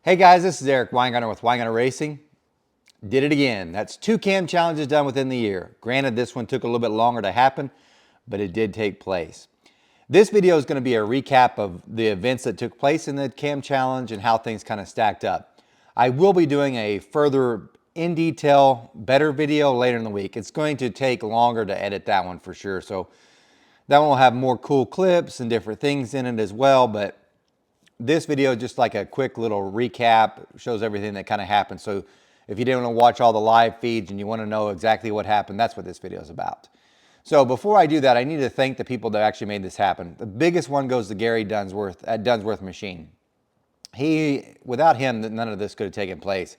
Hey guys, this is Eric Weingartner with Weingartner Racing. Did it again. That's 2 cam challenges done within the year. Granted, this one took a little bit longer to happen, but it did take place. This video is going to be a recap of the events that took place in the cam challenge and how things kind of stacked up. I will be doing a further in detail, better video later in the week. It's going to take longer to edit that one for sure. So that one will have more cool clips and different things in it as well, but this video is just like a quick little recap, shows everything that kind of happened. So if you didn't want to watch all the live feeds and you want to know exactly what happened, that's what this video is about. So before I do that, I need to thank the people that actually made this happen. The biggest one goes to Gary Dunsworth at Dunsworth Machine. Without him, none of this could have taken place.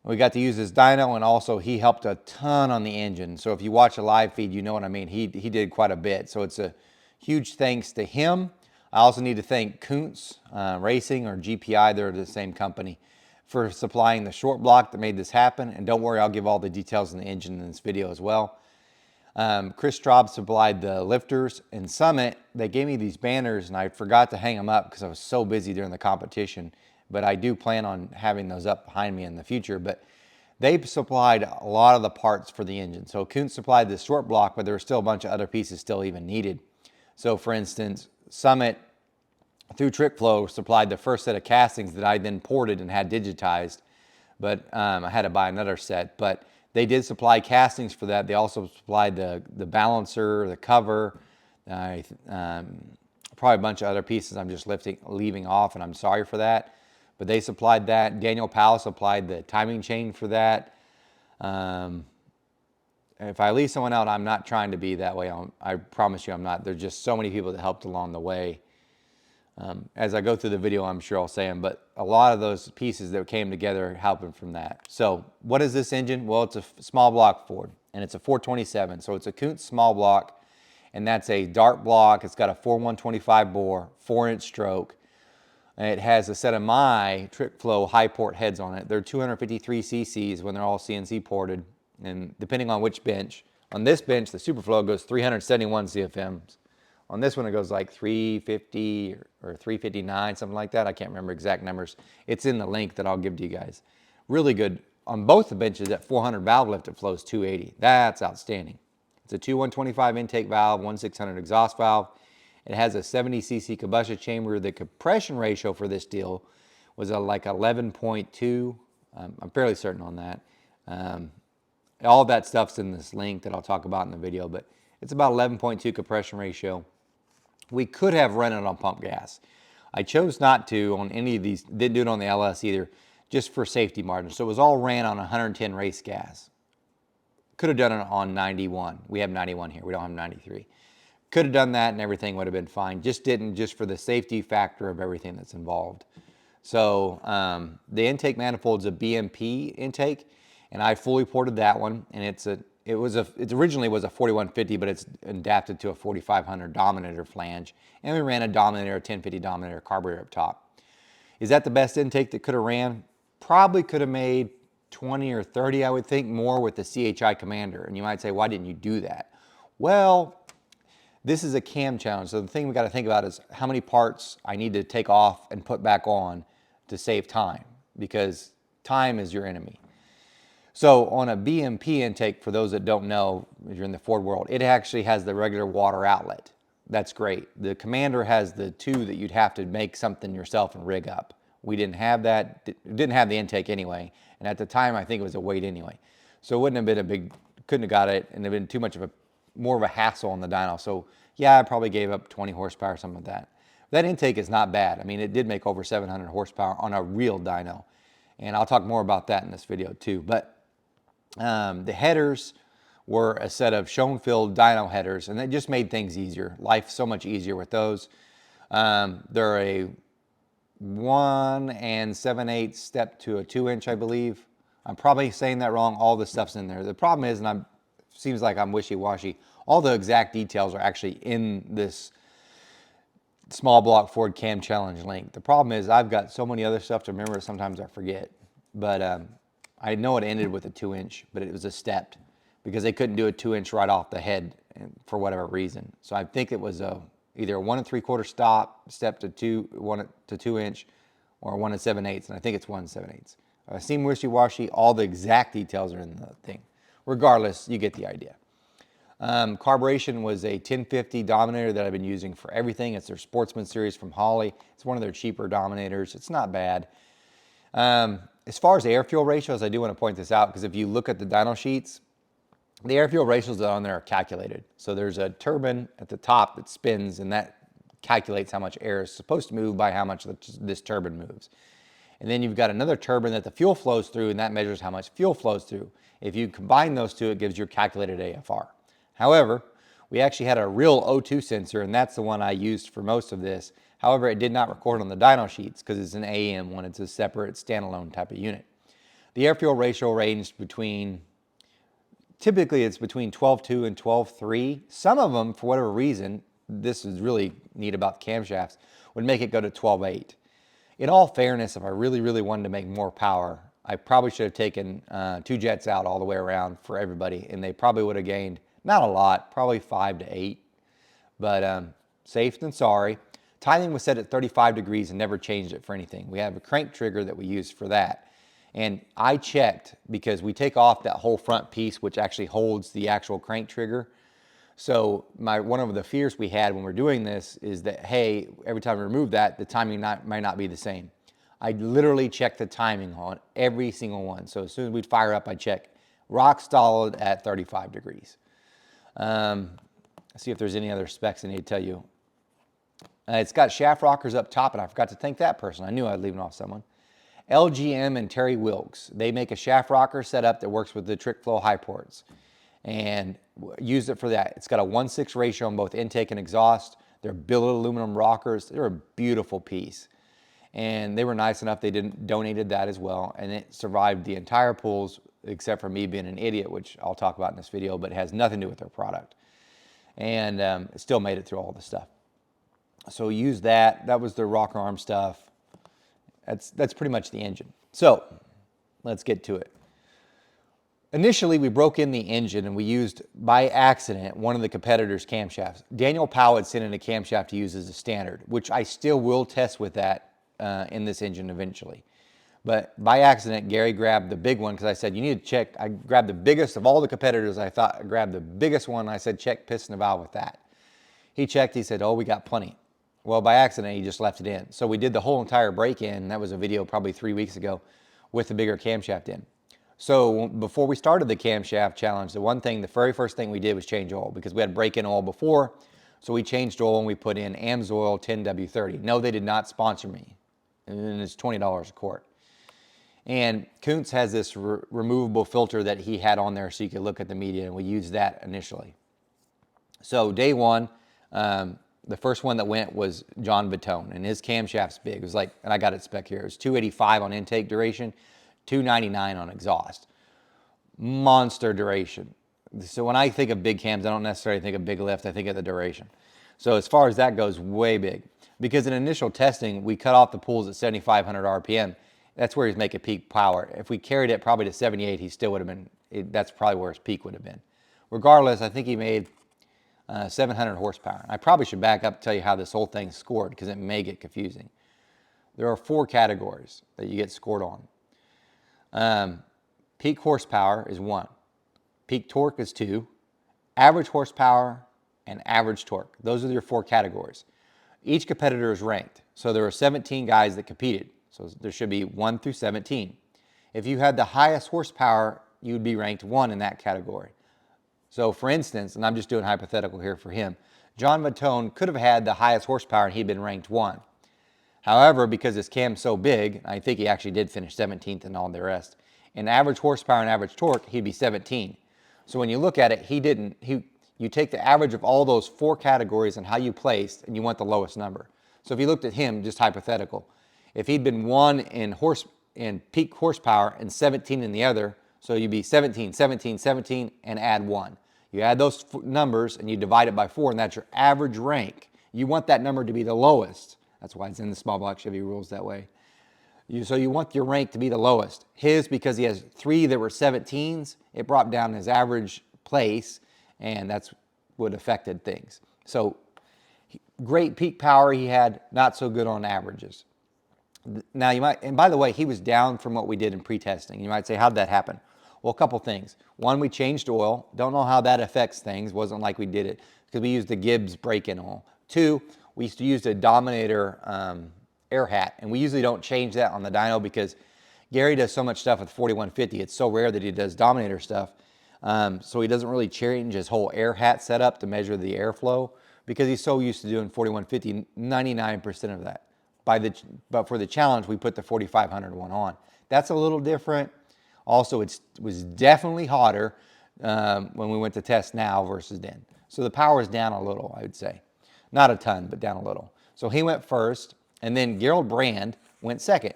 We got to use his dyno, and also he helped a ton on the engine. So if you watch a live feed, you know what I mean. He did quite a bit. So it's a huge thanks to him. I also need to thank Kuntz Racing, or GPI, they're the same company, for supplying the short block that made this happen. And don't worry, I'll give all the details on the engine in this video as well. Chris Straub supplied the lifters, and Summit, they gave me these banners and I forgot to hang them up because I was so busy during the competition, but I do plan on having those up behind me in the future. But they supplied a lot of the parts for the engine. So Kuntz supplied the short block, but there were still a bunch of other pieces still even needed. So for instance, Summit, through TrickFlow, supplied the first set of castings that I then ported and had digitized, but I had to buy another set. But they did supply castings for that. They also supplied the balancer, the cover, probably a bunch of other pieces I'm just leaving off, and I'm sorry for that. But they supplied that. Daniel Powell supplied the timing chain for that. If I leave someone out, I'm not trying to be that way. I promise you I'm not. There's just so many people that helped along the way. As I go through the video, I'm sure I'll say them, but a lot of those pieces that came together are helping from that. So what is this engine? Well, it's a small block Ford, and it's a 427. So it's a Kuntz small block, and that's a dart block. It's got a 4125 bore, 4-inch stroke. And it has a set of my TrickFlow high port heads on it. They're 253 cc's when they're all CNC ported. And depending on which bench, on this bench, the Superflow goes 371 CFMs. On this one, it goes like 350 or 359, something like that. I can't remember exact numbers. It's in the link that I'll give to you guys. Really good. On both the benches at 400 valve lift, it flows 280. That's outstanding. It's a 2 125 intake valve, 1 600 exhaust valve. It has a 70 cc combustion chamber. The compression ratio for this deal was like 11.2. I'm fairly certain on that. All that stuff's in this link that I'll talk about in the video, but it's about 11.2 compression ratio. We could have run it on pump gas. I chose not to on any of these, didn't do it on the LS either, just for safety margin. So it was all ran on 110 race gas. Could have done it on 91. We have 91 here, we don't have 93. Could have done that and everything would have been fine. Just didn't, just for the safety factor of everything that's involved. So the intake manifold's a BMP intake, and I fully ported that one, and it originally was a 4150, but it's adapted to a 4500 Dominator flange, and we ran a Dominator, 1050 Dominator carburetor up top. Is that the best intake that could have ran? Probably could have made 20 or 30, I would think, more with the CHI Commander. And you might say, why didn't you do that? Well, this is a cam challenge, so the thing we got to think about is how many parts I need to take off and put back on to save time, because time is your enemy. So on a BMP intake, for those that don't know, if you're in the Ford world, it actually has the regular water outlet. That's great. The Commander has the two that you'd have to make something yourself and rig up. We didn't have that. It didn't have the intake anyway, and at the time I think it was a weight anyway. So it wouldn't have been a big, couldn't have got it, and it'd been too much of a, more of a hassle on the dyno. So yeah, I probably gave up 20 horsepower, something like that. That intake is not bad. I mean, it did make over 700 horsepower on a real dyno, and I'll talk more about that in this video too. But the headers were a set of Schoenfeld dyno headers, and it just made things easier. Life so much easier with those. They're a 1 7/8 step to a 2-inch, I believe. I'm probably saying that wrong. All the stuff's in there. The problem is, and seems like I'm wishy-washy, all the exact details are actually in this small block Ford Cam Challenge link. The problem is I've got so many other stuff to remember, sometimes I forget. But I know it ended with a 2-inch, but it was a stepped, because they couldn't do a 2-inch right off the head for whatever reason. So I think it was either a 1 3/4 step to 1 to 2 inch, or 1 7/8, and I think it's 1 7/8. Seem wishy-washy, all the exact details are in the thing. Regardless, you get the idea. Carburation was a 1050 Dominator that I've been using for everything. It's their Sportsman series from Holley. It's one of their cheaper Dominators. It's not bad. As far as air-fuel ratios, I do want to point this out because if you look at the dyno sheets, the air-fuel ratios that are on there are calculated. So there's a turbine at the top that spins, and that calculates how much air is supposed to move by how much this turbine moves. And then you've got another turbine that the fuel flows through, and that measures how much fuel flows through. If you combine those two, it gives your calculated AFR. However, we actually had a real O2 sensor, and that's the one I used for most of this. However, it did not record on the dyno sheets because it's an AM one. It's a separate standalone type of unit. The air-fuel ratio ranged between, typically it's between 12.2 and 12.3. Some of them, for whatever reason, this is really neat about the camshafts, would make it go to 12.8. In all fairness, if I really, really wanted to make more power, I probably should have taken 2 jets out all the way around for everybody, and they probably would have gained, not a lot, probably 5 to 8, but safe than sorry. Timing was set at 35 degrees and never changed it for anything. We have a crank trigger that we use for that. And I checked because we take off that whole front piece, which actually holds the actual crank trigger. So one of the fears we had when we're doing this is that, hey, every time we remove that, the timing might not be the same. I literally checked the timing on every single one. So as soon as we'd fire up, I'd check rock solid at 35 degrees. Let's see if there's any other specs I need to tell you. It's got shaft rockers up top, and I forgot to thank that person. I knew I'd leave it off someone. LGM and Terry Wilkes. They make a shaft rocker setup that works with the trick flow high ports, and used it for that. It's got a 1:6 ratio on both intake and exhaust. They're billet aluminum rockers. They're a beautiful piece, and they were nice enough. They donated that as well, and it survived the entire pools except for me being an idiot, which I'll talk about in this video, but it has nothing to do with their product, and it still made it through all the stuff. So use that. That was the rocker arm stuff. That's pretty much the engine. So let's get to it. Initially, we broke in the engine and we used, by accident, one of the competitors' camshafts. Daniel Powell had sent in a camshaft to use as a standard, which I still will test with that in this engine eventually. But by accident, Gary grabbed the big one because I said, you need to check. I grabbed the biggest of all the competitors. I grabbed the biggest one. I said, check piston and valve with that. He checked. He said, oh, we got plenty. Well, by accident, he just left it in. So we did the whole entire break-in. That was a video probably 3 weeks ago with the bigger camshaft in. So before we started the camshaft challenge, the very first thing we did was change oil because we had break-in oil before. So we changed oil and we put in AMSOIL 10W30. No, they did not sponsor me. And it's $20 a quart. And Kuntz has this removable filter that he had on there so you could look at the media, and we used that initially. So day one, the first one that went was John Vitone, and his camshaft's big. It was like, and I got it spec here, it was 285 on intake duration, 299 on exhaust. Monster duration. So when I think of big cams, I don't necessarily think of big lift, I think of the duration. So as far as that goes, way big. Because in initial testing, we cut off the pools at 7,500 RPM. That's where he's making peak power. If we carried it probably to 78, he still would have been, that's probably where his peak would have been. Regardless, I think he made 700 horsepower. I probably should back up and tell you how this whole thing scored because it may get confusing. There are 4 categories that you get scored on. Peak horsepower is 1. Peak torque is 2. Average horsepower and average torque. Those are your 4 categories. Each competitor is ranked. So there are 17 guys that competed. So there should be 1 through 17. If you had the highest horsepower, you would be ranked 1 in that category. So for instance, and I'm just doing hypothetical here for him, John Vitone could have had the highest horsepower and he'd been ranked 1. However, because his cam's so big, I think he actually did finish 17th and all the rest. In average horsepower and average torque, he'd be 17. So when you look at it, you take the average of all those 4 categories and how you placed, and you want the lowest number. So if you looked at him, just hypothetical, if he'd been 1 in peak horsepower and 17 in the other, so you'd be 17, 17, 17, and add 1. You add those numbers and you divide it by 4, and that's your average rank. You want that number to be the lowest. That's why it's in the small block Chevy rules that way. So you want your rank to be the lowest. His, because he has 3 that were 17s, it brought down his average place, and that's what affected things. So great peak power he had, not so good on averages. Now you might, and by the way, he was down from what we did in pre-testing. You might say, how'd that happen? Well, a couple things. One, we changed oil. Don't know how that affects things. Wasn't like we did it because we used the Gibbs break-in oil. Two, we used to use a Dominator air hat, and we usually don't change that on the dyno because Gary does so much stuff with 4150. It's so rare that he does Dominator stuff. So he doesn't really change his whole air hat setup to measure the airflow because he's so used to doing 4150, 99% of that. But for the challenge, we put the 4500 one on. That's a little different. Also, it was definitely hotter when we went to test now versus then. So the power is down a little, I would say. Not a ton, but down a little. So he went first, and then Gerald Brand went second.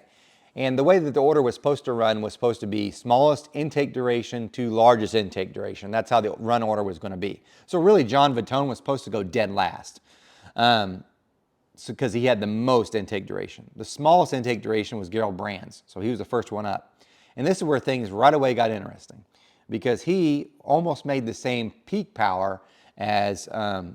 And the way that the order was supposed to run was supposed to be smallest intake duration to largest intake duration. That's how the run order was going to be. So really, John Vitone was supposed to go dead last because he had the most intake duration. The smallest intake duration was Gerald Brand's, so he was the first one up. And this is where things right away got interesting because he almost made the same peak power as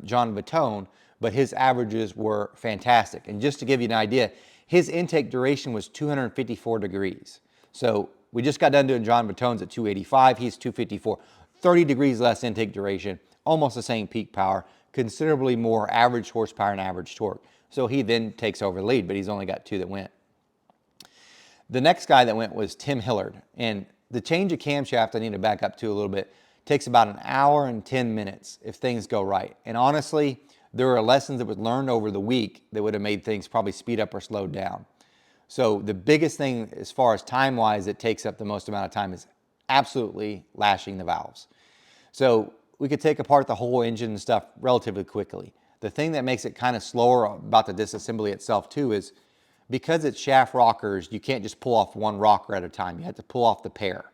John Vitone, but his averages were fantastic. And just to give you an idea, his intake duration was 254 degrees. So we just got done doing John Vitone's at 285. He's 254. 30 degrees less intake duration, almost the same peak power, considerably more average horsepower and average torque. So he then takes over the lead, but he's only got two that went. The next guy that went was Tim Hillard. And the change of camshaft, I need to back up to a little bit, takes about an hour and 10 minutes if things go right. And honestly, there are lessons that were learned over the week that would have made things probably speed up or slow down. So the biggest thing as far as time-wise that takes up the most amount of time is absolutely lashing the valves. So we could take apart the whole engine and stuff relatively quickly. The thing that makes it kind of slower about the disassembly itself too is because it's shaft rockers, you can't just pull off one rocker at a time. You have to pull off the pair.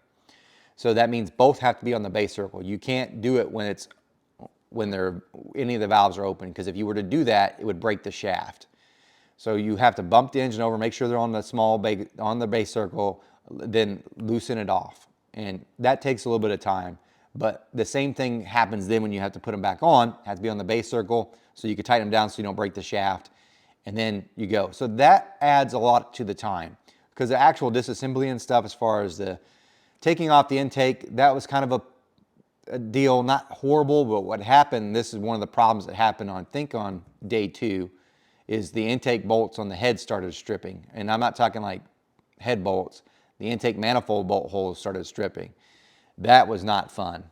So that means both have to be on the base circle. You can't do it when any of the valves are open, because if you were to do that, it would break the shaft. So you have to bump the engine over, make sure they're on the base circle, then loosen it off. And that takes a little bit of time. But the same thing happens then when you have to put them back on. It has to be on the base circle so you can tighten them down so you don't break the shaft. And then you go. So that adds a lot to the time, because the actual disassembly and stuff, as far as the taking off the intake, that was kind of a deal, not horrible, but what happened, this is one of the problems that happened on day 2, is the intake bolts on the head started stripping. And I'm not talking like head bolts. The intake manifold bolt holes started stripping. That was not fun.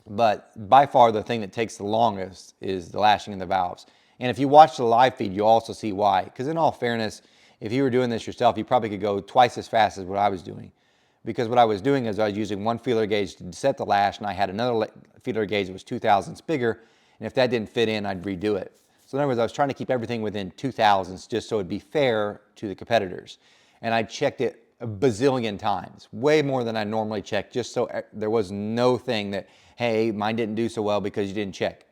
But by far the thing that takes the longest is the lashing of the valves. And if you watch the live feed, you'll also see why. Because in all fairness, if you were doing this yourself, you probably could go twice as fast as what I was doing. Because what I was doing is I was using one feeler gauge to set the lash, and I had another feeler gauge that was 2 thousandths bigger, and if that didn't fit in, I'd redo it. So in other words, I was trying to keep everything within 2 thousandths just so it'd be fair to the competitors. And I checked it a bazillion times, way more than I normally check, just so there was no thing that, hey, mine didn't do so well because you didn't check.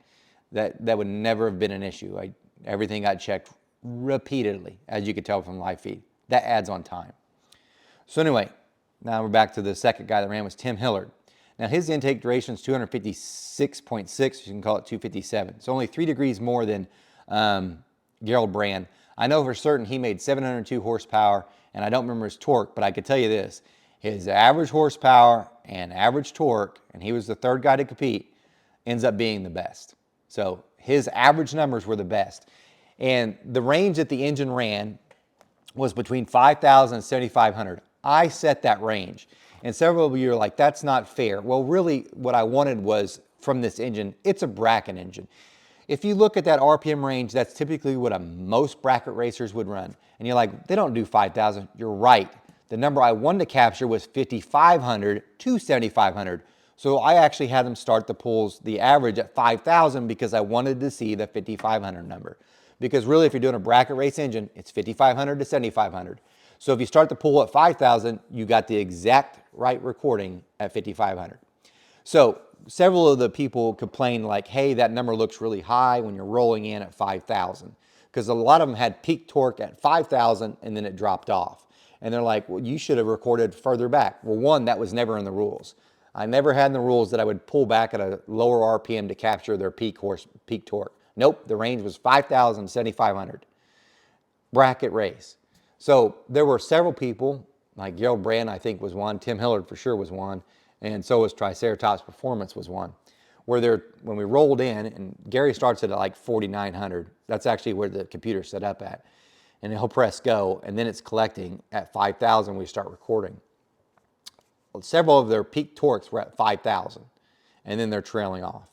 That would never have been an issue. Everything got checked repeatedly, as you could tell from live feed. That adds on time. So anyway, now we're back to the second guy that ran, was Tim Hillard. Now his intake duration is 256.6, you can call it 257. It's only 3 degrees more than Gerald Brand. I know for certain he made 702 horsepower, and I don't remember his torque, but I could tell you this. His average horsepower and average torque, and he was the third guy to compete, ends up being the best. So his average numbers were the best. And the range that the engine ran was between 5,000 and 7,500. I set that range. And several of you are like, that's not fair. Well, really, what I wanted was from this engine, it's a bracket engine. If you look at that RPM range, that's typically what most bracket racers would run. And you're like, they don't do 5,000. You're right. The number I wanted to capture was 5,500 to 7,500. So I actually had them start the pulls, the average at 5,000, because I wanted to see the 5,500 number. Because really, if you're doing a bracket race engine, it's 5,500 to 7,500. So if you start the pull at 5,000, you got the exact right recording at 5,500. So several of the people complained like, hey, that number looks really high when you're rolling in at 5,000. Because a lot of them had peak torque at 5,000 and then it dropped off. And they're like, well, you should have recorded further back. Well, one, that was never in the rules. I never had in the rules that I would pull back at a lower RPM to capture their peak torque. Nope, the range was 5,000 to 7,500. Bracket race. So there were several people, like Gerald Brand, I think was one, Tim Hillard for sure was one, and so was Triceratops Performance was one, where when we rolled in, and Gary starts it at like 4,900, that's actually where the computer's set up at, and he'll press go, and then it's collecting at 5,000, we start recording. Well, several of their peak torques were at 5,000, and then they're trailing off.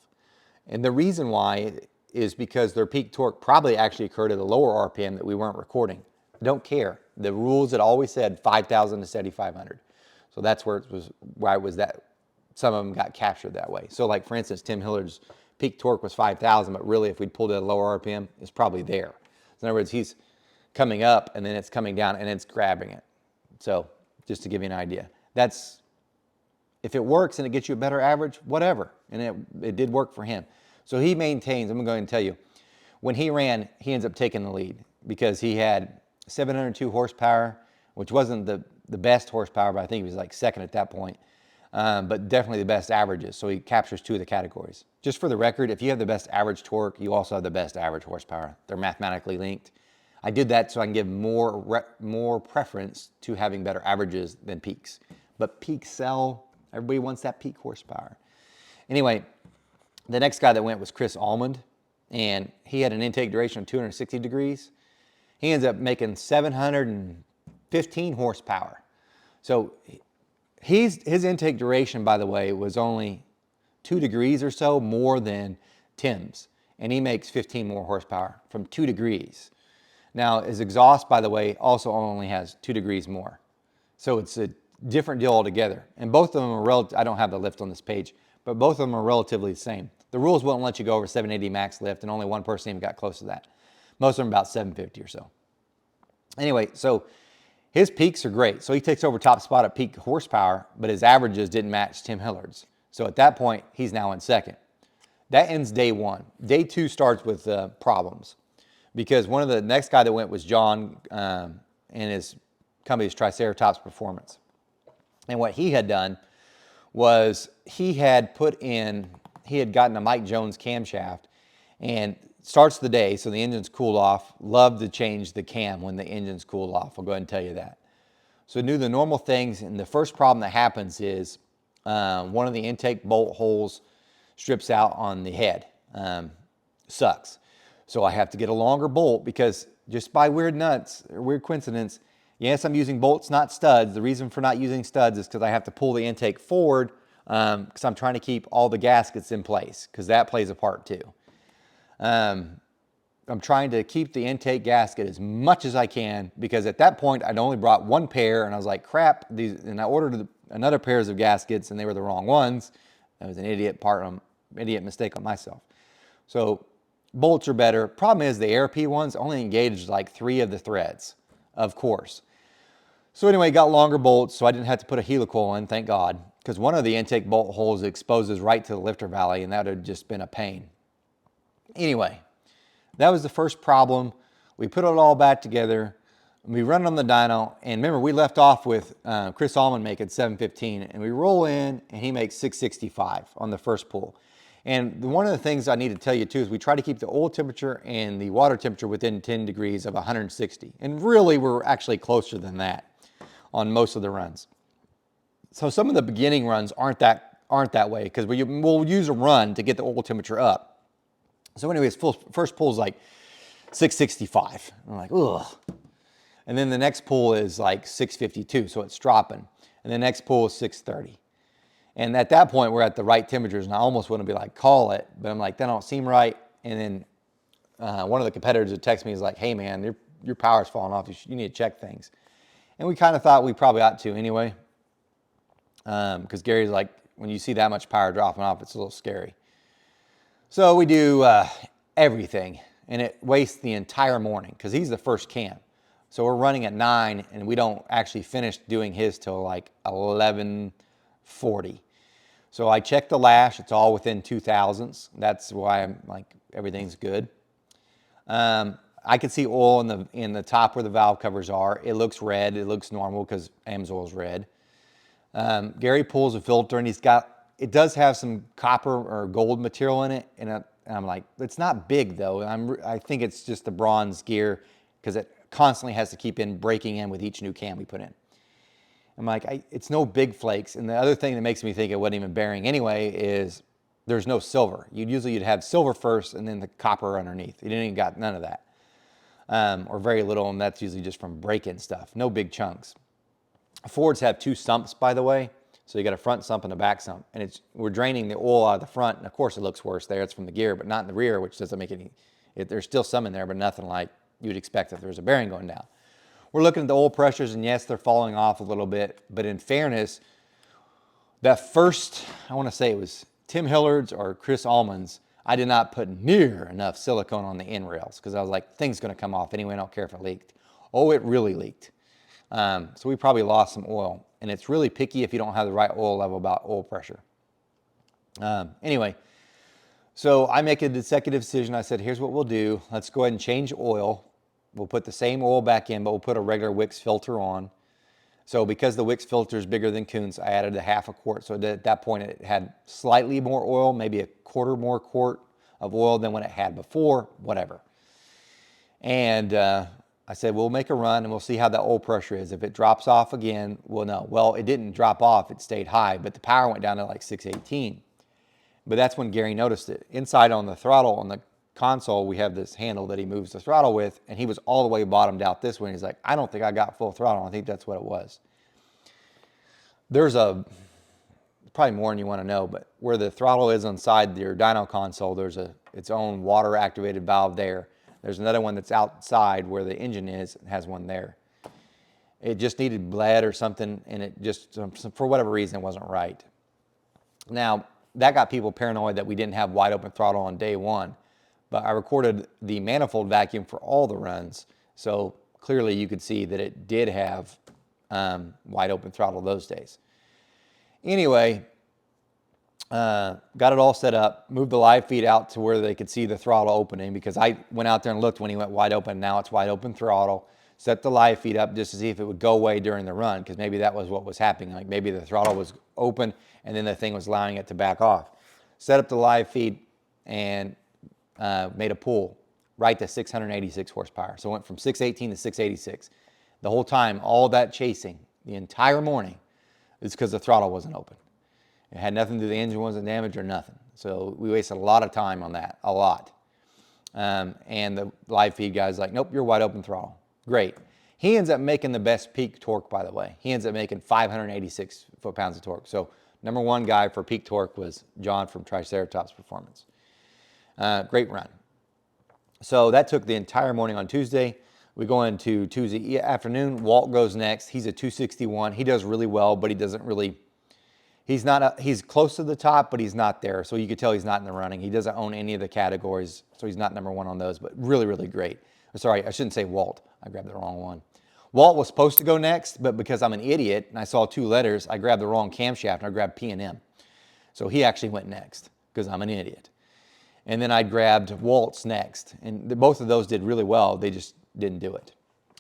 And the reason why is because their peak torque probably actually occurred at a lower RPM that we weren't recording. I don't care. The rules had always said 5,000 to 7,500. So that's where it was, why it was that some of them got captured that way. So like for instance, Tim Hillard's peak torque was 5,000, but really if we'd pulled it at a lower RPM, it's probably there. So in other words, he's coming up and then it's coming down and it's grabbing it. So just to give you an idea, if it works and it gets you a better average, whatever. And it did work for him. So he maintains, I'm going to tell you, when he ran, he ends up taking the lead because he had 702 horsepower, which wasn't the best horsepower, but I think he was like second at that point, but definitely the best averages. So he captures 2 of the categories. Just for the record, if you have the best average torque, you also have the best average horsepower. They're mathematically linked. I did that so I can give more preference to having better averages than peaks. But peaks sell. Everybody wants that peak horsepower. Anyway, the next guy that went was Chris Almond, and he had an intake duration of 260 degrees. He ends up making 715 horsepower. So his intake duration, by the way, was only 2 degrees or so more than Tim's, and he makes 15 more horsepower from 2 degrees. Now, his exhaust, by the way, also only has 2 degrees more. So it's a different deal altogether. And both of them are I don't have the lift on this page, but both of them are relatively the same. The rules won't let you go over 780 max lift, and only one person even got close to that. Most of them about 750 or so. Anyway, so his peaks are great. So he takes over top spot at peak horsepower, but his averages didn't match Tim Hillard's. So at that point, he's now in second. That ends day 1. Day 2 starts with problems because one of the next guy that went was John and his company's Triceratops Performance. And what he had done was he had gotten a Mike Jones camshaft and starts the day, so the engine's cooled off. Love to change the cam when the engine's cooled off. I'll go ahead and tell you that. So do the normal things, and the first problem that happens is one of the intake bolt holes strips out on the head. Sucks. So I have to get a longer bolt because just by weird coincidence, yes, I'm using bolts, not studs. The reason for not using studs is because I have to pull the intake forward because I'm trying to keep all the gaskets in place because that plays a part too. I'm trying to keep the intake gasket as much as I can because at that point I'd only brought 1 pair and I was like, crap, and I ordered another pairs of gaskets and they were the wrong ones. That was an idiot mistake on myself. So bolts are better. Problem is the ARP ones only engaged like 3 of the threads, of course. So anyway, got longer bolts, so I didn't have to put a helicoil in, thank God, because one of the intake bolt holes exposes right to the lifter valley, and that would have just been a pain. Anyway, that was the first problem. We put it all back together. We run on the dyno, and remember, we left off with Chris Allman making 715, and we roll in, and he makes 665 on the first pull. And one of the things I need to tell you too is we try to keep the oil temperature and the water temperature within 10 degrees of 160. And really, we're actually closer than that on most of the runs. So some of the beginning runs aren't that way because we'll use a run to get the oil temperature up. So anyways, first pull is like 665. I'm like, ugh. And then the next pull is like 652, so it's dropping. And the next pull is 630. And at that point, we're at the right temperatures, and I almost want to be like, call it, but I'm like, that don't seem right. And then one of the competitors would text me, is like, hey man, your power's falling off. You need to check things. And we kind of thought we probably ought to anyway, because Gary's like, when you see that much power dropping off, it's a little scary. So we do everything, and it wastes the entire morning because he's the first cam. So we're running at 9, and we don't actually finish doing his till like 11:40. So I checked the lash. It's all within 2000s. That's why I'm like, everything's good. I can see oil in the top where the valve covers are. It looks red. It looks normal because AMSOIL is red. Gary pulls a filter, and it does have some copper or gold material in it. And I'm like, it's not big though. I think it's just the bronze gear because it constantly has to keep breaking in with each new cam we put in. I'm like, it's no big flakes. And the other thing that makes me think it wasn't even bearing anyway is there's no silver. You'd have silver first and then the copper underneath. You didn't even got none of that, or very little, and that's usually just from break-in stuff. No big chunks. Fords have 2 sumps, by the way. So you got a front sump and a back sump, and we're draining the oil out of the front, and of course it looks worse there. It's from the gear, but not in the rear, which doesn't make there's still some in there, but nothing like you'd expect if there was a bearing going down. We're looking at the oil pressures, and yes, they're falling off a little bit, but in fairness, that first, I want to say it was Tim Hillard's or Chris Allman's, I did not put near enough silicone on the end rails because I was like, thing's going to come off anyway, I don't care if it leaked. Oh, it really leaked. So we probably lost some oil, and it's really picky if you don't have the right oil level about oil pressure. Anyway, so I make a executive decision. I said, here's what we'll do. Let's go ahead and change oil. We'll put the same oil back in, but we'll put a regular Wix filter on. So because the Wix filter is bigger than Kuhn's, I added a 1/2 quart. So at that point, it had slightly more oil, maybe a 1/4 more quart of oil than what it had before, whatever. And I said, we'll make a run and we'll see how the oil pressure is. If it drops off again, we'll know. Well, it didn't drop off. It stayed high, but the power went down to like 618. But that's when Gary noticed it. Inside on the throttle, on the console, we have this handle that he moves the throttle with, and he was all the way bottomed out this way. And he's like, I don't think I got full throttle. I think that's what it was. There's probably more than you want to know, but where the throttle is inside your dyno console, there's its own water activated valve there. There's another one that's outside where the engine is, it has one there. It just needed bled or something, and it just, for whatever reason, it wasn't right. Now, that got people paranoid that we didn't have wide open throttle on day one, but I recorded the manifold vacuum for all the runs, so clearly you could see that it did have wide open throttle those days. Anyway, got it all set up, moved the live feed out to where they could see the throttle opening because I went out there and looked when he went wide open. Now it's wide open throttle. Set the live feed up just to see if it would go away during the run because maybe that was what was happening. Like maybe the throttle was open and then the thing was allowing it to back off. Set up the live feed and made a pull right to 686 horsepower. So it went from 618 to 686. The whole time, all that chasing, the entire morning, is because the throttle wasn't open. It had nothing to do, the engine wasn't damaged or nothing. So we wasted a lot of time on that, a lot. And the live feed guy's like, nope, you're wide open throttle. Great. He ends up making the best peak torque, by the way. He ends up making 586 foot-pounds of torque. So #1 guy for peak torque was John from Triceratops Performance. Great run. So that took the entire morning on Tuesday. We go into Tuesday afternoon. Walt goes next. He's a 261. He does really well, but he doesn't really, he's close to the top, but he's not there. So you could tell he's not in the running. He doesn't own any of the categories, so he's not #1 on those, but really, really great. Sorry, I shouldn't say Walt. I grabbed the wrong one. Walt was supposed to go next, but because I'm an idiot and I saw 2 letters, I grabbed the wrong camshaft and I grabbed P&M. So he actually went next because I'm an idiot. And then I grabbed Walt's next. And both of those did really well. They just didn't do it.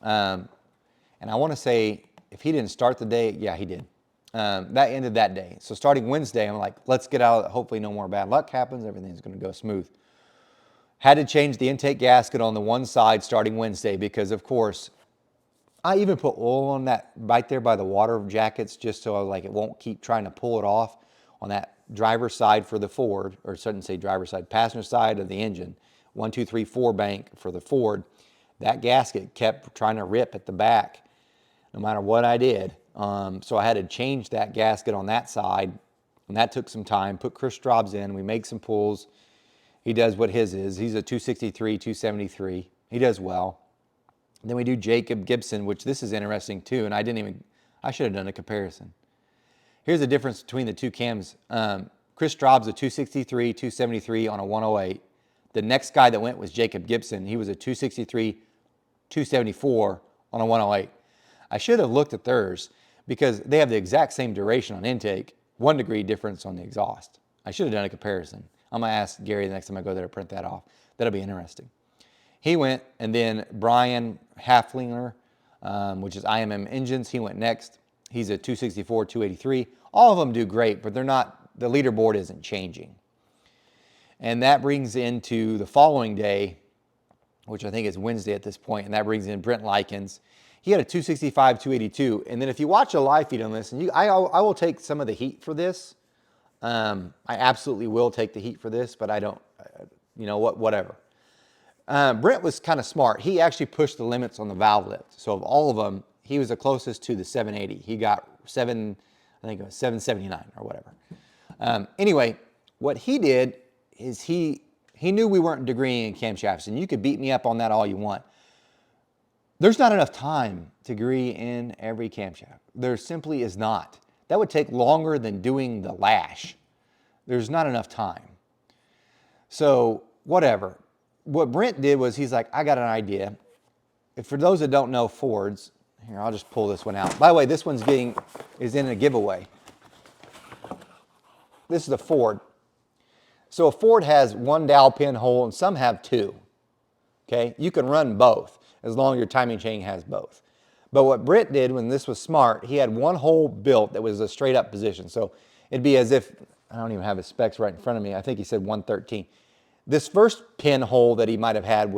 And I want to say, if he didn't start the day, yeah, he did. That ended that day. So starting Wednesday, I'm like, let's get out of it. Hopefully no more bad luck happens. Everything's going to go smooth. Had to change the intake gasket on the one side starting Wednesday because, of course, I even put oil on that right there by the water jackets just so like it won't keep trying to pull it off on that driver's side for the Ford, or shouldn't say driver's side, passenger side of the engine, 1, 2, 3, 4 bank for the Ford. That gasket kept trying to rip at the back no matter what I did. So I had to change that gasket on that side, and that took some time. Put Chris Straub's in. We make some pulls. He does what his is. He's a 263, 273. He does well. Then we do Jacob Gibson, which this is interesting too, and I should have done a comparison. Here's the difference between the 2 cams. Chris Straub's a 263, 273 on a 108. The next guy that went was Jacob Gibson. He was a 263, 274 on a 108. I should have looked at theirs because they have the exact same duration on intake, 1 degree difference on the exhaust. I should have done a comparison. I'm going to ask Gary the next time I go there to print that off. That'll be interesting. He went, and then Brian Haflinger, which is IMM Engines, he went next. He's a 264, 283. All of them do great, but they're not, the leaderboard isn't changing. And that brings into the following day, which I think is Wednesday at this point, and that brings in Brent Likens. He had a 265, 282. And then if you watch a live feed on this, and I will take some of the heat for this. I absolutely will take the heat for this, but I don't, you know what, whatever. Brent was kind of smart. He actually pushed the limits on the valve lift. So of all of them, he was the closest to the 780. He got I think it was 779 or whatever. Anyway, what he did is he knew we weren't degreeing in camshafts, and you could beat me up on that all you want. There's not enough time to degree in every camshaft. There simply is not. That would take longer than doing the lash. There's not enough time. So whatever. What Brent did was he's like, I got an idea. If for those that don't know Fords, here, I'll just pull this one out. By the way, this one's is in a giveaway. This is a Ford. So a Ford has one dowel pin hole and some have two. Okay, you can run both as long as your timing chain has both. But what Brent did when this was smart, he had one hole built that was a straight up position. So it'd be as if, I don't even have his specs right in front of me. I think he said 113. This first pin hole that he might have had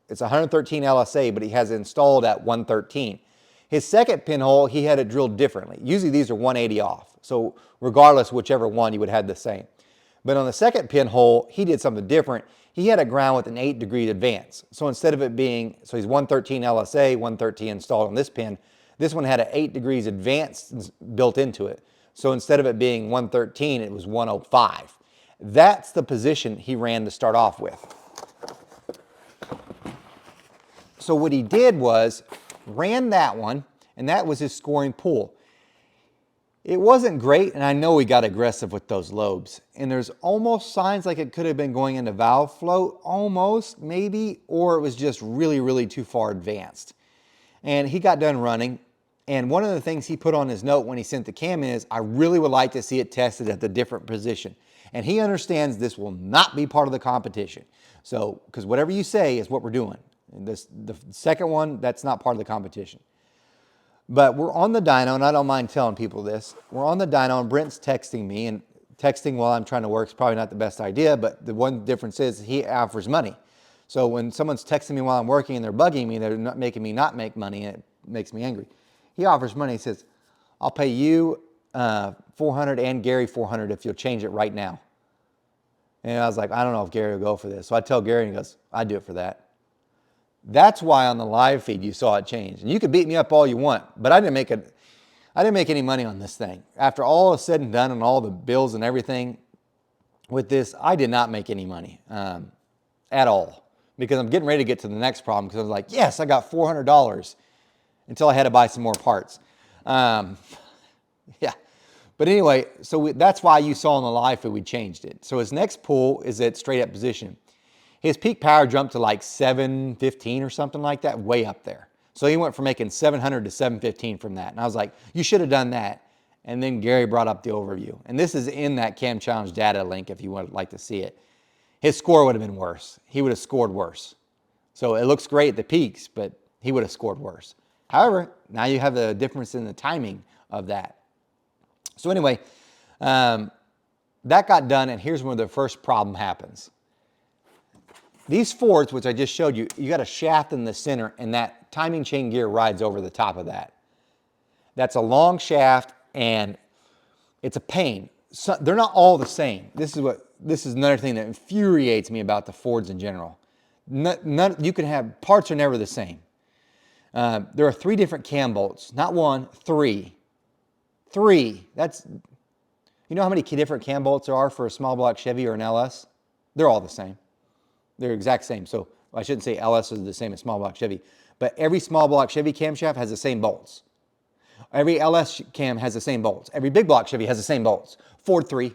it's 113 LSA, but he has it installed at 113. His second pinhole, he had it drilled differently. Usually these are 180 off. So regardless, whichever one, you would have the same. But on the second pinhole, he did something different. He had a ground with an 8-degree advance. So instead of it being, so he's 113 LSA, 113 installed on this pin, this one had an 8 degrees advance built into it. So instead of it being 113, it was 105. That's the position he ran to start off with. So what he did was ran that one, and that was his scoring pool. It wasn't great, and I know he got aggressive with those lobes. And there's almost signs like it could have been going into valve float, almost, maybe, or it was just really, really too far advanced. And he got done running, and one of the things he put on his note when he sent the cam in is, I really would like to see it tested at the different position. And he understands this will not be part of the competition. So, because whatever you say is what we're doing. And the second one, that's not part of the competition. But we're on the dyno, and I don't mind telling people this. We're on the dyno, and Brent's texting me, and texting while I'm trying to work is probably not the best idea, but the one difference is he offers money. So when someone's texting me while I'm working and they're bugging me, they're not making me not make money, and it makes me angry. He offers money. He says, I'll pay you $400 and Gary $400 if you'll change it right now. And I was like, I don't know if Gary will go for this. So I tell Gary, and he goes, I'd do it for that. That's why on the live feed you saw it change. And you could beat me up all you want, but I didn't make any money on this thing. After all is said and done and all the bills and everything with this, I did not make any money at all, because I'm getting ready to get to the next problem, because I was like, yes, I got $400 until I had to buy some more parts. Yeah. But anyway, so that's why you saw on the live feed we changed it. So his next pull is at straight up position. His peak power jumped to like 715 or something like that, way up there. So he went from making 700 to 715 from that. And I was like, you should have done that. And then Gary brought up the overview. And this is in that Cam Challenge data link if you would like to see it. His score would have been worse. He would have scored worse. So it looks great at the peaks, but he would have scored worse. However, now you have the difference in the timing of that. So anyway, that got done, and here's where the first problem happens. These Fords, which I just showed you, you got a shaft in the center, and that timing chain gear rides over the top of that. That's a long shaft, and it's a pain. So, they're not all the same. This is another thing that infuriates me about the Fords in general. You can have, parts are never the same. There are 3 different cam bolts, not 1, 3. 3. That's, you know how many different cam bolts there are for a small block Chevy or an LS? They're all the same. They're exact same. So I shouldn't say LS is the same as small block Chevy, but every small block Chevy camshaft has the same bolts. Every LS cam has the same bolts. Every big block Chevy has the same bolts. Ford 3.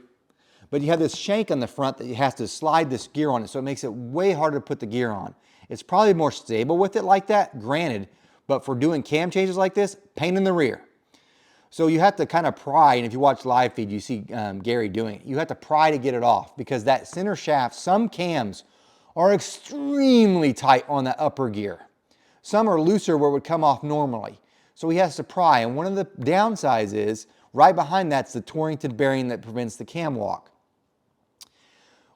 But you have this shank on the front that you have to slide this gear on it, so it makes it way harder to put the gear on. It's probably more stable with it like that, granted, but for doing cam changes like this, pain in the rear. So you have to kind of pry, and if you watch live feed, you see Gary doing it. You have to pry to get it off, because that center shaft, some cams are extremely tight on that upper gear. Some are looser where it would come off normally. So he has to pry, and one of the downsides is, right behind that's the Torrington bearing that prevents the cam walk.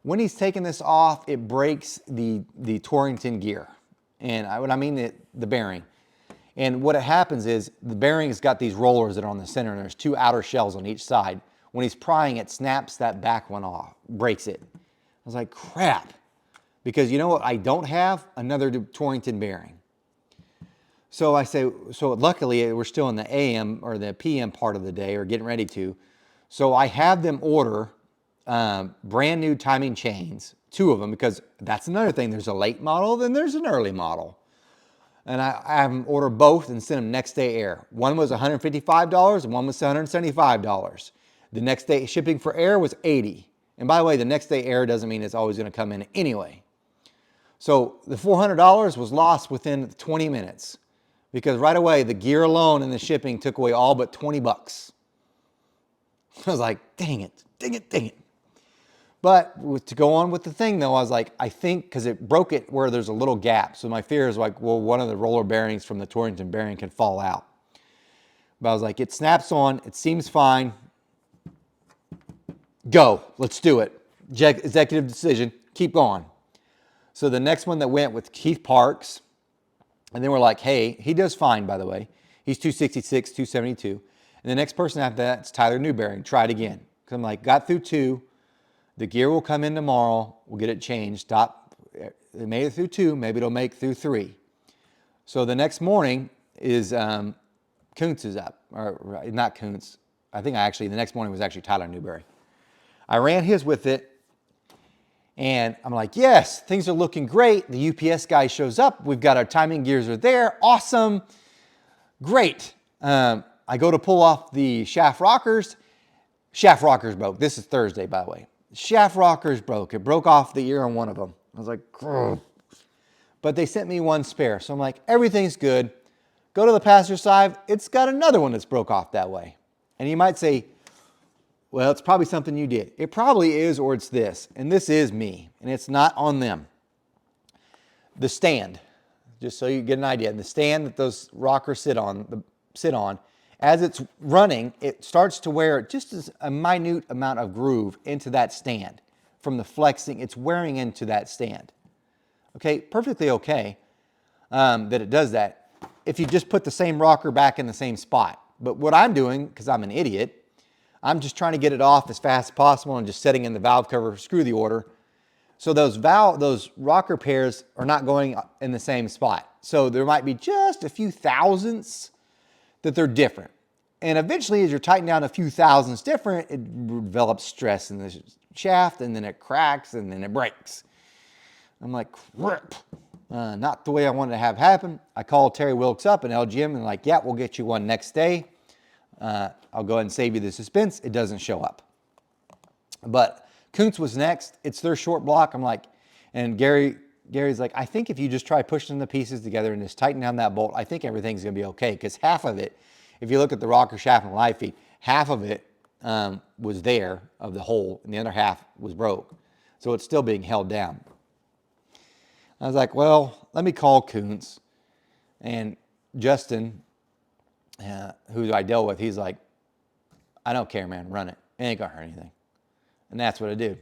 When he's taking this off, it breaks the Torrington gear. And what I mean, the bearing. And what happens is the bearing has got these rollers that are on the center, and there's 2 outer shells on each side. When he's prying, it snaps that back one off, breaks it. I was like, crap. Because you know what I don't have? Another Torrington bearing. So I say, so luckily we're still in the AM or the PM part of the day, or getting ready to. So I have them order brand new timing chains, 2 of them, because that's another thing. There's a late model, then there's an early model. And I have them order both and send them next day air. One was $155 and one was $175. The next day shipping for air was $80. And by the way, the next day air doesn't mean it's always going to come in anyway. So the $400 was lost within 20 minutes because right away the gear alone and the shipping took away all but 20 bucks. I was like, dang it, dang it, dang it. But to go on with the thing though, I was like, I think, because it broke it where there's a little gap. So my fear is like, well, one of the roller bearings from the Torrington bearing can fall out. But I was like, it snaps on, it seems fine. Go, let's do it. Executive decision, keep going. So the next one that went with Keith Parks, and then we're like, hey, he does fine, by the way. He's 266, 272. And the next person after that is Tyler Newberry. Try it again. Because I'm like, got through 2. The gear will come in tomorrow. We'll get it changed. Stop. It made it through 2. Maybe it'll make through 3. So the next morning is Kuntz is up. Or not Kuntz. I think the next morning was actually Tyler Newberry. I ran his with it. And I'm like, yes, things are looking great. The UPS guy shows up. We've got our timing gears are there. Awesome. Great. I go to pull off the shaft rockers. Shaft rockers broke. This is Thursday, by the way. Shaft rockers broke. It broke off the ear on one of them. I was like, grr. But they sent me one spare. So I'm like, everything's good. Go to the passenger side. It's got another one that's broke off that way. And you might say, well, it's probably something you did. It probably is, or it's this. And this is me. And it's not on them. The stand, just so you get an idea, the stand that those rockers sit on, as it's running, it starts to wear just a minute amount of groove into that stand. From the flexing, it's wearing into that stand. Okay, perfectly okay that it does that if you just put the same rocker back in the same spot. But what I'm doing, because I'm an idiot, I'm just trying to get it off as fast as possible and just setting in the valve cover screw the order. So those rocker pairs are not going in the same spot. So there might be just a few thousandths that they're different. And eventually, as you're tightening down a few thousandths different, it develops stress in the shaft, and then it cracks, and then it breaks. I'm like, crap. Not the way I wanted to have happen. I called Terry Wilkes up in LGM and like, yeah, we'll get you one next day. I'll go ahead and save you the suspense. It doesn't show up. But Kuntz was next. It's their short block. I'm like, and Gary's like, I think if you just try pushing the pieces together and just tighten down that bolt, I think everything's going to be okay. Because half of it, if you look at the rocker shaft and live feed, half of it was there of the hole, and the other half was broke. So it's still being held down. I was like, well, let me call Kuntz. And Justin, who I dealt with, he's like, I don't care, man, run it. It ain't going to hurt anything. And that's what I do.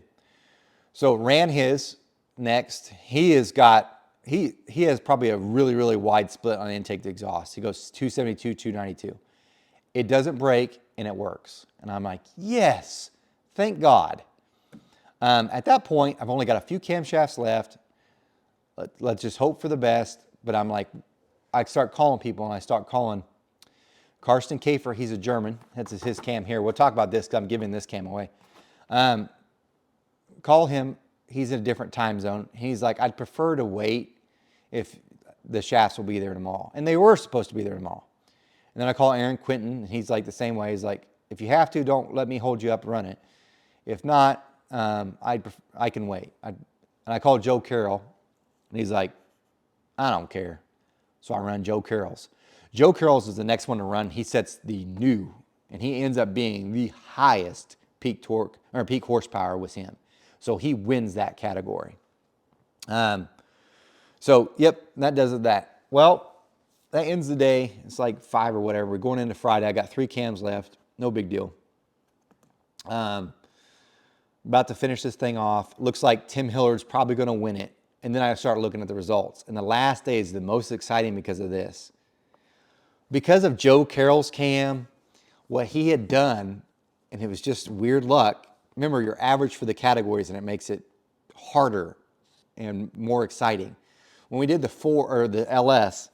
So ran his next. He has probably a really, really wide split on intake to exhaust. He goes 272, 292. It doesn't break, and it works. And I'm like, yes, thank God. At that point, I've only got a few camshafts left. Let's just hope for the best. But I'm like, I start calling people, and I start calling Karsten Kafer. He's a German. That's his cam here. We'll talk about this because I'm giving this cam away. Call him. He's in a different time zone. He's like, I'd prefer to wait if the shafts will be there tomorrow. And they were supposed to be there tomorrow. And then I call Aaron Quinton, and he's like the same way. He's like, if you have to, don't let me hold you up and run it. If not, I can wait. And I called Joe Carroll, and he's like, I don't care. So I run Joe Carroll's. Joe Carroll's is the next one to run. He sets the new, and he ends up being the highest peak torque or peak horsepower with him. So he wins that category. So, yep, that does it that. Well, that ends the day. It's like 5 or whatever. We're going into Friday. I got 3 cams left. No big deal. About to finish this thing off. Looks like Tim Hillard's probably going to win it. And then I started looking at the results. And the last day is the most exciting because of this. Because of Joe Carroll's cam, what he had done, and it was just weird luck. Remember, you're average for the categories, and it makes it harder and more exciting. When we did the LS,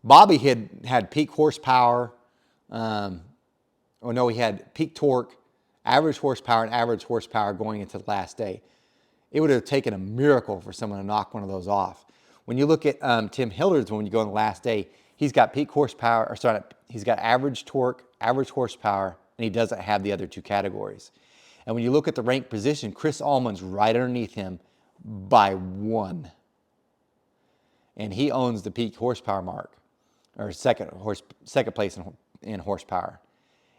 Bobby had peak horsepower. He had peak torque, average horsepower, and average horsepower going into the last day. It would have taken a miracle for someone to knock one of those off. When you look at Tim Hilliard's, when you go on the last day, he's got peak horsepower, he's got average torque, average horsepower, and he doesn't have the other two categories. And when you look at the ranked position, Chris Allman's right underneath him by 1. And he owns the peak horsepower mark, or second place in horsepower.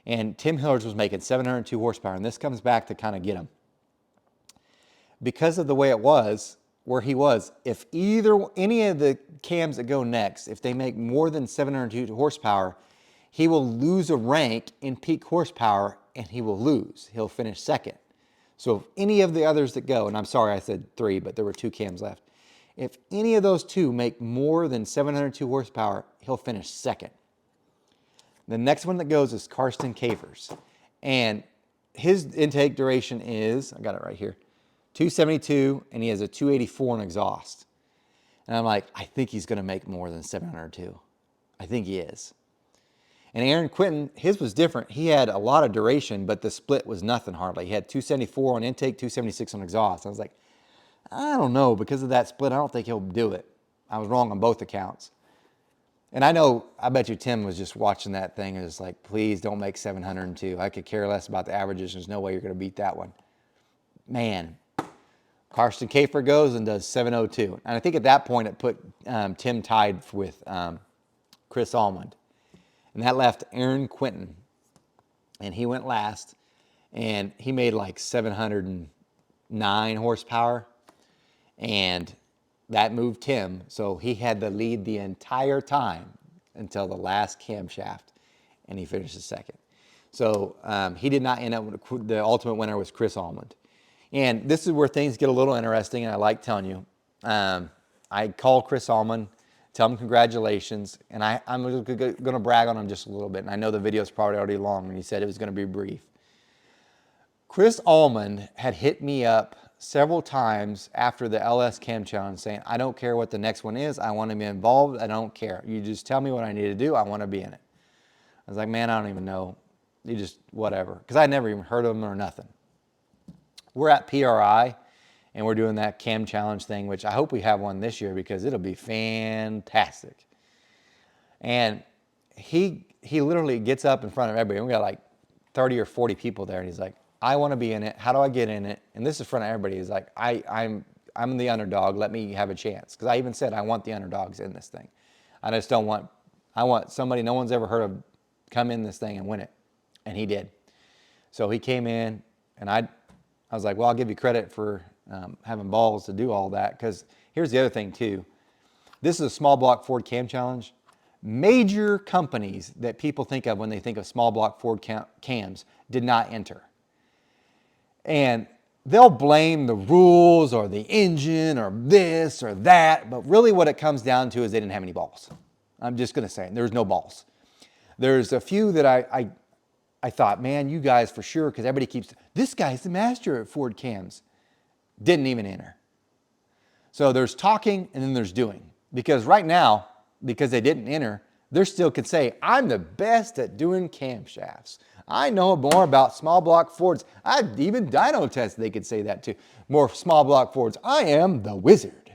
And Tim Hilliard's was making 702 horsepower, and this comes back to kind of get him. Because of the way it was, where he was, if any of the cams that go next, if they make more than 702 horsepower, he will lose a rank in peak horsepower, and he will lose. He'll finish second. So if any of the others that go, and I'm sorry I said 3, but there were 2 cams left. If any of those 2 make more than 702 horsepower, he'll finish second. The next one that goes is Karsten Kafer's. And his intake duration is, I got it right here, 272, and he has a 284 in exhaust. And I'm like, I think he's going to make more than 702. I think he is. And Aaron Quinton, his was different. He had a lot of duration, but the split was nothing hardly. He had 274 on intake, 276 on exhaust. I was like, I don't know. Because of that split, I don't think he'll do it. I was wrong on both accounts. And I bet you Tim was just watching that thing and was like, please don't make 702. I could care less about the averages. There's no way you're going to beat that one. Man, Karsten Kafer goes and does 702. And I think at that point it put Tim tied with Chris Allman. And that left Aaron Quinton. And he went last. And he made like 709 horsepower. And that moved Tim. So he had the lead the entire time until the last camshaft. And he finished second. So he did not end up with the ultimate winner was Chris Allman. And this is where things get a little interesting, and I like telling you. I called Chris Allman, tell him congratulations, and I'm going to brag on him just a little bit. And I know the video is probably already long, and he said it was going to be brief. Chris Allman had hit me up several times after the LS Cam Challenge saying, I don't care what the next one is. I want to be involved. I don't care. You just tell me what I need to do. I want to be in it. I was like, man, I don't even know. You just, whatever. Because I never even heard of him or nothing. We're at PRI, and we're doing that Cam Challenge thing, which I hope we have one this year because it'll be fantastic. And he literally gets up in front of everybody. And we got like 30 or 40 people there, and he's like, I want to be in it. How do I get in it? And this is in front of everybody. He's like, I'm the underdog. Let me have a chance. Because I even said I want the underdogs in this thing. I just don't want, I want somebody no one's ever heard of come in this thing and win it. And he did. So he came in, and I was like, well, I'll give you credit for having balls to do all that. Because here's the other thing, too. This is a small block Ford Cam Challenge. Major companies that people think of when they think of small block Ford cams did not enter. And they'll blame the rules or the engine or this or that. But really what it comes down to is they didn't have any balls. I'm just going to say there's no balls. There's a few that I thought, man, you guys for sure, because everybody keeps, this guy's the master at Ford cams. Didn't even enter. So there's talking and then there's doing. Because right now, because they didn't enter, they still could say, I'm the best at doing camshafts. I know more about small block Fords. I've even dyno tested, they could say that too. More small block Fords. I am the wizard.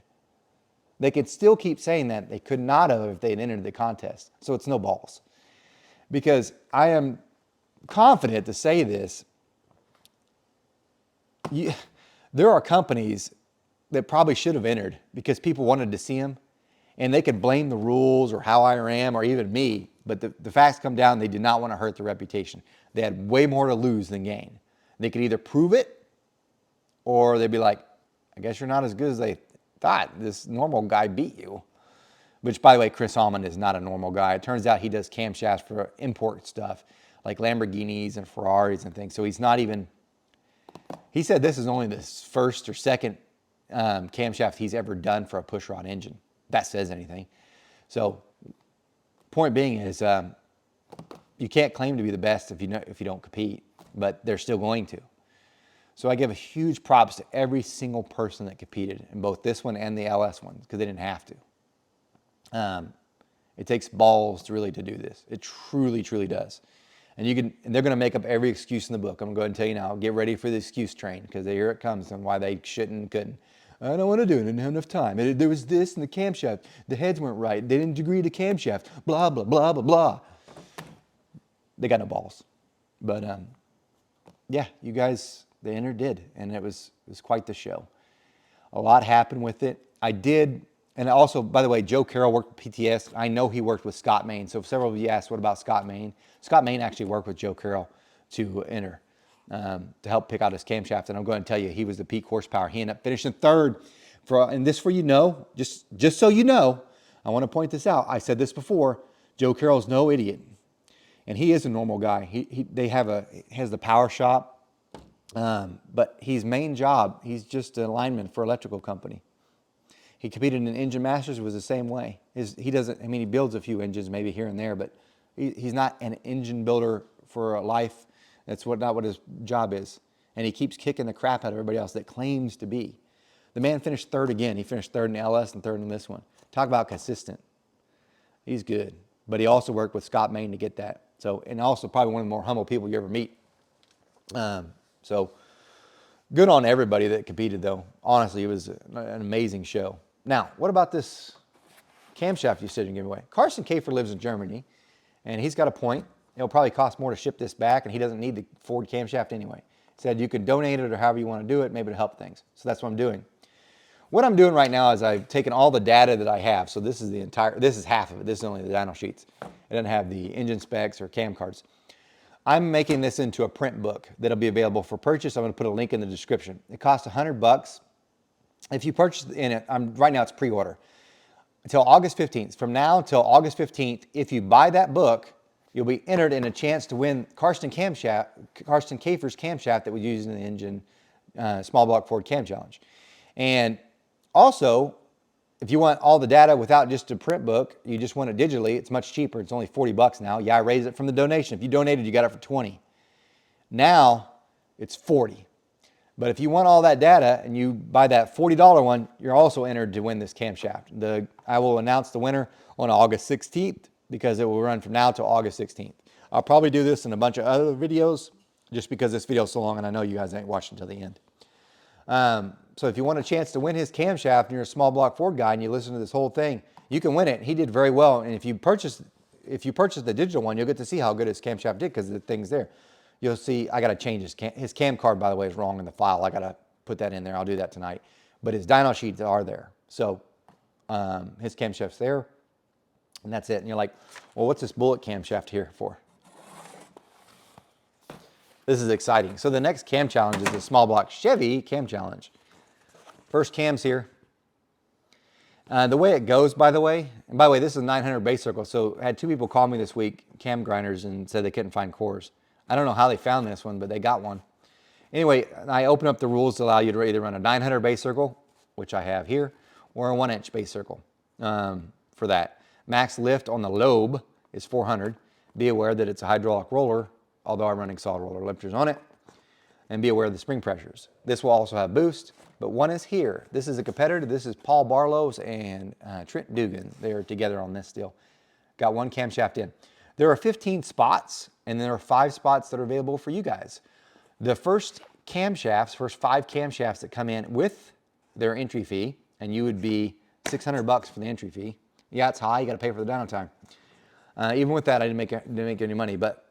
They could still keep saying that. They could not have if they had entered the contest. So it's no balls. Because I am confident to say this. There are companies that probably should have entered because people wanted to see them. And they could blame the rules or how I am or even me. But the facts come down, they did not want to hurt the reputation. They had way more to lose than gain. They could either prove it or they'd be like, I guess you're not as good as they thought. This normal guy beat you. Which, by the way, Chris Allman is not a normal guy. It turns out he does camshafts for import stuff like Lamborghinis and Ferraris and things. So he's not even, he said this is only the first or second camshaft he's ever done for a pushrod engine. That says anything. So point being is you can't claim to be the best if you don't compete, but they're still going to. So I give a huge props to every single person that competed in both this one and the LS one, because they didn't have to. It takes balls to really to do this. It truly, truly does. And they're going to make up every excuse in the book. I'm going to go ahead and tell you now. Get ready for the excuse train, because here it comes and why they shouldn't and couldn't. I don't want to do it. I didn't have enough time. There was this in the camshaft. The heads weren't right. They didn't agree to camshaft. Blah, blah, blah, blah, blah. They got no balls. But yeah, you guys, the inner did. And it was quite the show. A lot happened with it. I did. And also, by the way, Joe Carroll worked with PTS. I know he worked with Scott Main. So several of you asked, what about Scott Main? Scott Main actually worked with Joe Carroll to enter, to help pick out his camshaft. And I'm going to tell you, he was the peak horsepower. He ended up finishing third. And this for you know, just so you know, I want to point this out. I said this before, Joe Carroll's no idiot. And he is a normal guy. He has the power shop. But his main job, he's just a lineman for an electrical company. He competed in Engine Masters, was the same way. He builds a few engines maybe here and there, but he's not an engine builder for life. That's not what his job is. And he keeps kicking the crap out of everybody else that claims to be. The man finished third again. He finished third in the LS and third in this one. Talk about consistent. He's good. But he also worked with Scott Main to get that. So, and also probably one of the more humble people you ever meet. So good on everybody that competed, though. Honestly, it was an amazing show. Now, what about this camshaft you said you're giving away? Carsten Kafer lives in Germany, and he's got a point. It'll probably cost more to ship this back, and he doesn't need the Ford camshaft anyway. He said you could donate it or however you want to do it, maybe to help things. So that's what I'm doing. What I'm doing right now is I've taken all the data that I have. So this is half of it. This is only the dyno sheets. It doesn't have the engine specs or cam cards. I'm making this into a print book that'll be available for purchase. I'm going to put a link in the description. It costs $100. If you purchase in it, right now it's pre-order until August 15th. From now until August 15th, if you buy that book, you'll be entered in a chance to win Carsten Kafer's camshaft that was used in the engine small block Ford Cam Challenge. And also, if you want all the data without just a print book, you just want it digitally, it's much cheaper. It's only $40 now. Yeah, I raised it from the donation. If you donated, you got it for $20. Now, it's $40. But if you want all that data and you buy that $40 one, you're also entered to win this camshaft. I will announce the winner on August 16th because it will run from now till August 16th. I'll probably do this in a bunch of other videos just because this video is so long and I know you guys ain't watching until the end. So if you want a chance to win his camshaft and you're a small block Ford guy and you listen to this whole thing, you can win it. He did very well. And if you purchase the digital one, you'll get to see how good his camshaft did because the thing's there. You'll see, I got to change his cam card, by the way, is wrong in the file. I got to put that in there. I'll do that tonight. But his dyno sheets are there. So his camshaft's there. And that's it. And you're like, well, what's this bullet camshaft here for? This is exciting. So the next cam challenge is the small block Chevy cam challenge. First cam's here. The way it goes, by the way, and by the way, this is 900 base circle. So I had two people call me this week, cam grinders, and said they couldn't find cores. I don't know how they found this one, but they got one. Anyway, I open up the rules to allow you to either run a 900 base circle, which I have here, or a 1-inch base circle for that. Max lift on the lobe is 400. Be aware that it's a hydraulic roller, although I'm running solid roller lifters on it. And be aware of the spring pressures. This will also have boost, but one is here. This is a competitor. This is Paul Barlow's and Trent Dugan. They're together on this deal. Got one camshaft in. There are 15 spots, and there are 5 spots that are available for you guys. The first 5 camshafts that come in with their entry fee, and you would be $600 for the entry fee. Yeah, it's high. You got to pay for the dyno time. Even with that, I didn't make any money. But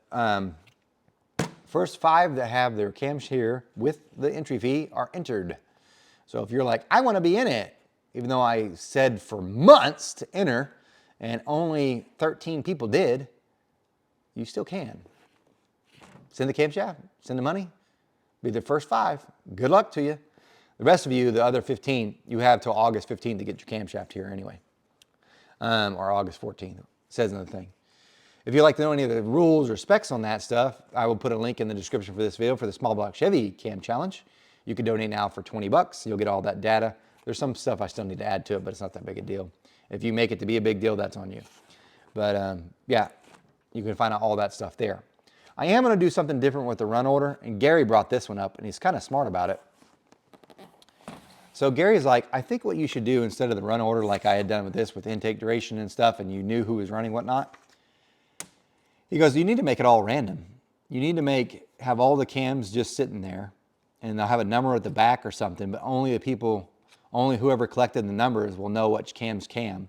first 5 that have their cams here with the entry fee are entered. So if you're like, I want to be in it, even though I said for months to enter, and only 13 people did, you still can. Send the camshaft, send the money, be the first 5. Good luck to you. The rest of you, the other 15, you have till August 15th to get your camshaft here anyway. Or August 14th, says in the thing. If you'd like to know any of the rules or specs on that stuff, I will put a link in the description for this video for the small block Chevy cam challenge. You can donate now for 20 bucks. You'll get all that data. There's some stuff I still need to add to it, but it's not that big a deal. If you make it to be a big deal, that's on you. But yeah, you can find out all that stuff there. I am going to do something different with the run order, and Gary brought this one up, and he's kind of smart about it. So Gary's like, I think what you should do instead of the run order like I had done with this, with intake duration and stuff, and you knew who was running whatnot, he goes, you need to make it all random. You need to have all the cams just sitting there, and they'll have a number at the back or something, but only whoever collected the numbers will know which cam's cam.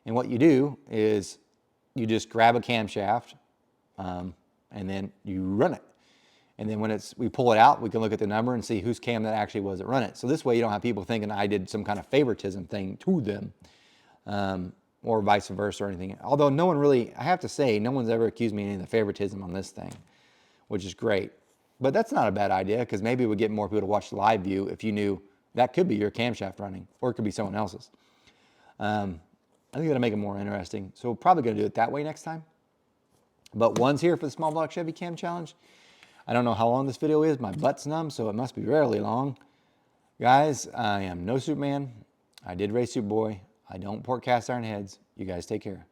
And what you do is you just grab a camshaft, and then you run it. And then when we pull it out, we can look at the number and see whose cam that actually was that run it. So this way you don't have people thinking I did some kind of favoritism thing to them, or vice versa or anything. Although no one really, I have to say, no one's ever accused me of any of the favoritism on this thing, which is great. But that's not a bad idea, because maybe it would get more people to watch the live view if you knew that could be your camshaft running, or it could be someone else's. I think that'll make it more interesting. So we're probably going to do it that way next time. But one's here for the small block Chevy Cam Challenge. I don't know how long this video is. My butt's numb, so it must be rarely long. Guys, I am no Superman. I did race Superboy. I don't port cast iron heads. You guys take care.